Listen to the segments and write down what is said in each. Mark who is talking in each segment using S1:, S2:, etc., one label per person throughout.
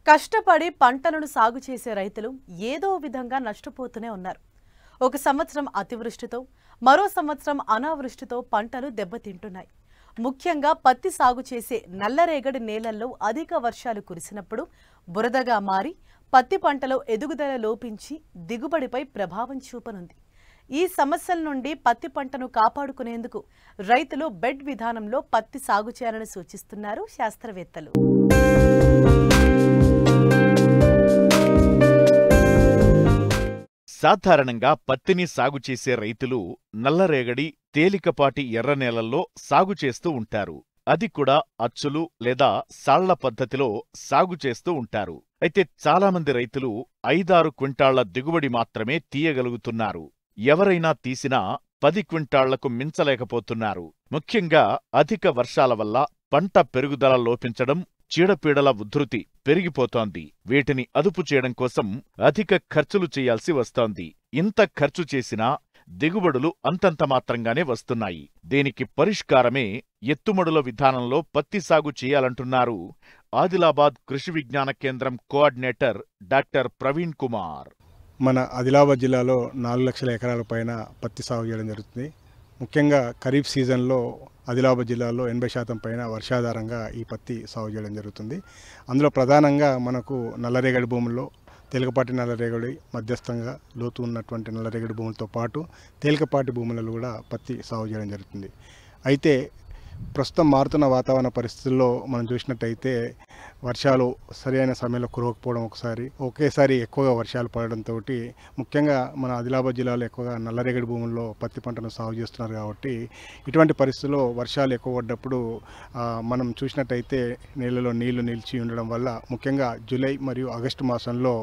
S1: కష్టపడి పంటలను సాగు చేసే రైతులు ఏదో విధంగా నష్టపోతూనే ఉన్నారు. ఒక సంవత్సరం అతివృష్టితో, మరో సంవత్సరం అనావృష్టితో పంటలు దెబ్బతింటున్నాయి. ముఖ్యంగా పత్తి సాగు చేసే నల్లరేగడి నేలల్లో అధిక వర్షాలు కురిసినప్పుడు బురదగా మారి పత్తి పంటలో ఎదుగుదల లోపించి దిగుబడిపై ప్రభావం చూపనుంది. ఈ సమస్యల నుండి పత్తి పంటను కాపాడుకునేందుకు రైతులు బెడ్ విధానంలో పత్తి సాగు చేయాలని సూచిస్తున్నారు శాస్త్రవేత్తలు.
S2: సాధారణంగా పత్తిని సాగు చేసే రైతులు నల్లరేగడి, తేలికపాటి ఎర్ర నేలల్లో సాగు చేస్తూ ఉంటారు. అది కూడా అచ్చులు లేదా సాళ్ల పద్ధతిలో సాగు చేస్తూ ఉంటారు. అయితే చాలామంది రైతులు 5-6 క్వింటాళ్ల దిగుబడి మాత్రమే తీయగలుగుతున్నారు. ఎవరైనా తీసినా 10 క్వింటాళ్లకు మించలేకపోతున్నారు. ముఖ్యంగా అధిక వర్షాల వల్ల పంట పెరుగుదల లోపించడం, చీడపీడల ఉధృతి పెరిగిపోతోంది. వీటిని అదుపు చేయడం కోసం అధిక ఖర్చులు చేయాల్సి వస్తోంది. ఇంత ఖర్చు చేసినా దిగుబడులు అంతంత మాత్రంగానే వస్తున్నాయి. దీనికి పరిష్కారమే ఎత్తుమడుల విధానంలో పత్తి సాగు చేయాలంటున్నారు ఆదిలాబాద్ కృషి విజ్ఞాన కేంద్రం కోఆర్డినేటర్ డాక్టర్ ప్రవీణ్ కుమార్.
S3: మన ఆదిలాబాద్ జిల్లాలో 4 లక్షల ఎకరాల పైన పత్తి సాగు చేయడం జరుగుతుంది. ముఖ్యంగా ఖరీఫ్ సీజన్లో ఆదిలాబాద్ జిల్లాలో 80% పైన వర్షాధారంగా ఈ పత్తి సాగు చేయడం జరుగుతుంది. అందులో ప్రధానంగా మనకు నల్లరేగడి భూముల్లో తేలికపాటి నల్లరేగడి, మధ్యస్థంగా లోతు ఉన్నటువంటి నల్లరేగడి భూములతో పాటు తేలికపాటి భూములలో కూడా పత్తి సాగు చేయడం జరుగుతుంది. అయితే ప్రస్తుతం మారుతున్న వాతావరణ పరిస్థితుల్లో మనం చూసినట్టయితే వర్షాలు సరైన సమయంలో కురవకపోవడం, ఒకేసారి ఎక్కువగా వర్షాలు పడడంతో ముఖ్యంగా మన ఆదిలాబాద్ జిల్లాలో ఎక్కువగా నల్లరేగడి భూముల్లో పత్తి పంటను సాగు చేస్తున్నారు. కాబట్టి ఇటువంటి పరిస్థితుల్లో వర్షాలు ఎక్కువ పడ్డప్పుడు మనం చూసినట్టయితే నీళ్ళలో నీళ్లు నిలిచి ఉండడం వల్ల ముఖ్యంగా జూలై మరియు ఆగస్టు మాసంలో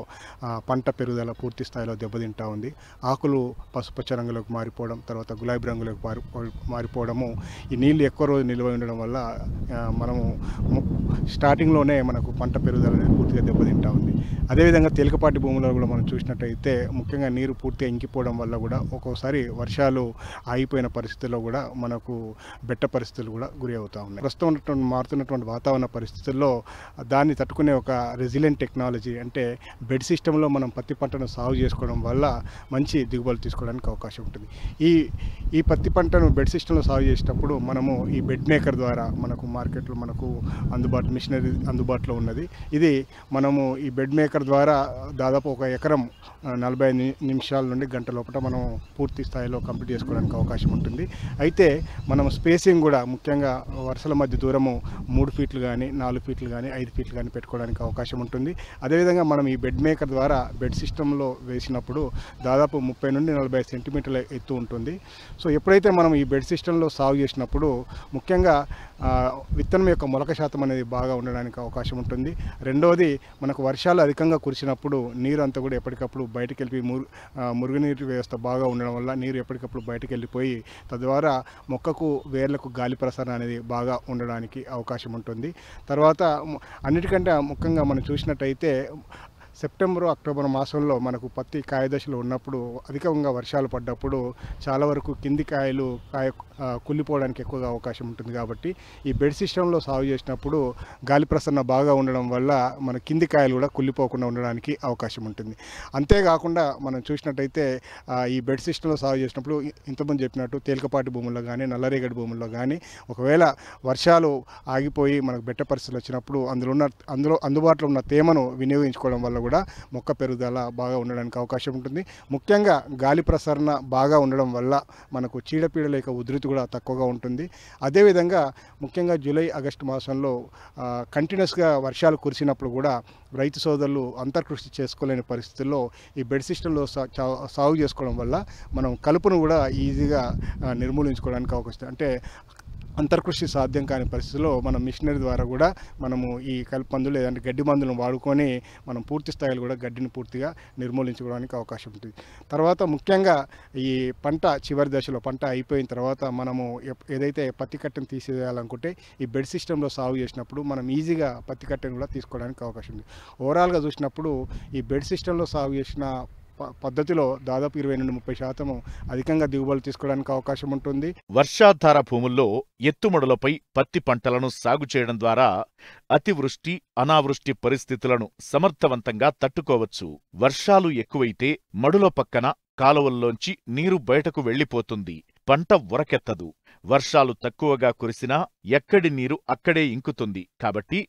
S3: పంట పెరుగుదల పూర్తి స్థాయిలో దెబ్బతింటా ఉంది. ఆకులు పసుపచ్చ రంగులోకి మారిపోవడం, తర్వాత గులాబీ రంగులోకి మారిపోవడము, ఈ నీళ్లు ఎక్కువ రోజు నిల్వ ఉండడం వల్ల మనము స్టార్టింగ్లోనే మనకు పంట పెరుగుదల అనేది పూర్తిగా దెబ్బతింటా ఉంది. అదేవిధంగా తేలికపాటి భూములలో కూడా మనం చూసినట్టయితే ముఖ్యంగా నీరు పూర్తిగా ఇంకిపోవడం వల్ల కూడా ఒక్కోసారి వర్షాలు ఆగిపోయిన పరిస్థితుల్లో కూడా మనకు బెట్ట పరిస్థితులు కూడా గురి అవుతూ ఉన్నాయి. ప్రస్తుతం మారుతున్నటువంటి వాతావరణ పరిస్థితుల్లో దాన్ని తట్టుకునే ఒక రెసిలియంట్ టెక్నాలజీ అంటే బెడ్ సిస్టంలో మనం పత్తి పంటను సాగు చేసుకోవడం వల్ల మంచి దిగుబడులు తీసుకోవడానికి అవకాశం ఉంటుంది. ఈ పత్తి పంటను బెడ్ సిస్టంలో సాగు చేసేటప్పుడు మనము ఈ బెడ్ మేకర్ ద్వారా మనకు మార్కెట్లో మనకు మిషనరీ అందుబాటులో ఉన్నది. ఇది మనము ఈ బెడ్ మేకర్ ద్వారా దాదాపు ఒక ఎకరం 45 నిమిషాల నుండి గంట లోపల మనం పూర్తి స్థాయిలో కంప్లీట్ చేసుకోవడానికి అవకాశం ఉంటుంది. అయితే మనం స్పేసింగ్ కూడా ముఖ్యంగా వరుసల మధ్య దూరము 3 ఫీట్లు కానీ 4 ఫీట్లు కానీ 5 ఫీట్లు కానీ పెట్టుకోవడానికి అవకాశం ఉంటుంది. అదేవిధంగా మనం ఈ బెడ్ మేకర్ ద్వారా బెడ్ సిస్టంలో వేసినప్పుడు దాదాపు 30 నుండి 40 సెంటీమీటర్ల ఎత్తు ఉంటుంది. సో ఎప్పుడైతే మనం ఈ బెడ్ సిస్టంలో సాగు చేసినప్పుడు ముఖ్యంగా విత్తనం యొక్క మొలక శాతం అనేది బాగా ఉండడానికి అవకాశం ఉంటుంది. రెండవది మనకు వర్షాలు అధికంగా కురిసినప్పుడు నీరు అంతా కూడా ఎప్పటికప్పుడు బయటకు వెళ్ళి మురుగునీరు వ్యవస్థ బాగా ఉండడం వల్ల నీరు ఎప్పటికప్పుడు బయటకు వెళ్ళిపోయి తద్వారా మొక్కకు వేర్లకు గాలి ప్రసరణ అనేది బాగా ఉండడానికి అవకాశం ఉంటుంది. తర్వాత అన్నిటికంటే ముఖ్యంగా మనం చూసినట్టయితే సెప్టెంబర్, అక్టోబర్ మాసంలో మనకు పత్తి కాయ దశలో ఉన్నప్పుడు అధికంగా వర్షాలు పడ్డప్పుడు చాలా వరకు కింది కాయలు కుళ్ళిపోవడానికి ఎక్కువగా అవకాశం ఉంటుంది. కాబట్టి ఈ బెడ్ సిస్టంలో సాగు చేసినప్పుడు గాలి ప్రసరణ బాగా ఉండడం వల్ల మన కింది కాయలు కూడా కుళ్ళిపోకుండా ఉండడానికి అవకాశం ఉంటుంది. అంతేకాకుండా మనం చూసినట్టయితే ఈ బెడ్ సిస్టంలో సాగు చేసినప్పుడు ఇంతకుముందు చెప్పినట్టు తేలికపాటి భూముల్లో కానీ నల్లరేగడి భూముల్లో కానీ ఒకవేళ వర్షాలు ఆగిపోయి మనకు బెట్ట పరిస్థితులు వచ్చినప్పుడు అందులో అందుబాటులో ఉన్న తేమను వినియోగించుకోవడం వల్ల కూడా మొక్క పెరుగుదల బాగా ఉండడానికి అవకాశం ఉంటుంది. ముఖ్యంగా గాలి ప్రసరణ బాగా ఉండడం వల్ల మనకు చీడపీడల యొక్క ఉధృతి కూడా తక్కువగా ఉంటుంది. అదేవిధంగా ముఖ్యంగా జూలై, ఆగస్టు మాసంలో కంటిన్యూస్గా వర్షాలు కురిసినప్పుడు కూడా రైతు సోదరులు అంతర్కృషి చేసుకోలేని పరిస్థితుల్లో ఈ బెడ్ సిస్టంలో సాగు చేసుకోవడం వల్ల మనం కలుపును కూడా ఈజీగా నిర్మూలించుకోవడానికి అవకాశం. అంటే అంతర్కృషి సాధ్యం కాని పరిస్థితుల్లో మనం మిషనరీ ద్వారా కూడా మనము ఈ కలుపు మందులు లేదంటే గడ్డి మందులను వాడుకొని మనం పూర్తి స్థాయిలో కూడా గడ్డిని పూర్తిగా నిర్మూలించుకోవడానికి అవకాశం ఉంటుంది. తర్వాత ముఖ్యంగా ఈ పంట చివరి దశలో పంట అయిపోయిన తర్వాత మనము ఏదైతే పత్తి కట్టెను తీసేయాలనుకుంటే ఈ బెడ్ సిస్టంలో సాగు చేసినప్పుడు మనం ఈజీగా పత్తి కట్టెను కూడా తీసుకోవడానికి అవకాశం ఉంది. ఓవరాల్గా చూసినప్పుడు ఈ బెడ్ సిస్టంలో సాగు చేసిన పద్ధతిలో దాదాపు 20-30% అధికంగా దిగుబడులు తీసుకోవడానికి అవకాశం ఉంటుంది.
S2: వర్షాధార భూముల్లో ఎత్తుమడులపై పత్తి పంటలను సాగు చేయడం ద్వారా అతివృష్టి, అనావృష్టి పరిస్థితులను సమర్థవంతంగా తట్టుకోవచ్చు. వర్షాలు ఎక్కువైతే మడుల పక్కన కాలువల్లోంచి నీరు బయటకు వెళ్ళిపోతుంది. పంట ఉరకెత్తదు. వర్షాలు తక్కువగా కురిసినా ఎక్కడి నీరు అక్కడే ఇంకుతుంది. కాబట్టి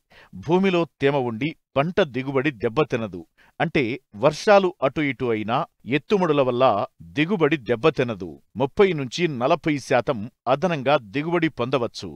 S2: భూమిలో తేమ ఉండి పంట దిగుబడి దెబ్బతినదు. అంటే వర్షాలు అటు ఇటు అయినా ఎత్తుమడుల వల్ల దిగుబడి దెబ్బతినదు. 30-40% అదనంగా దిగుబడి పొందవచ్చు.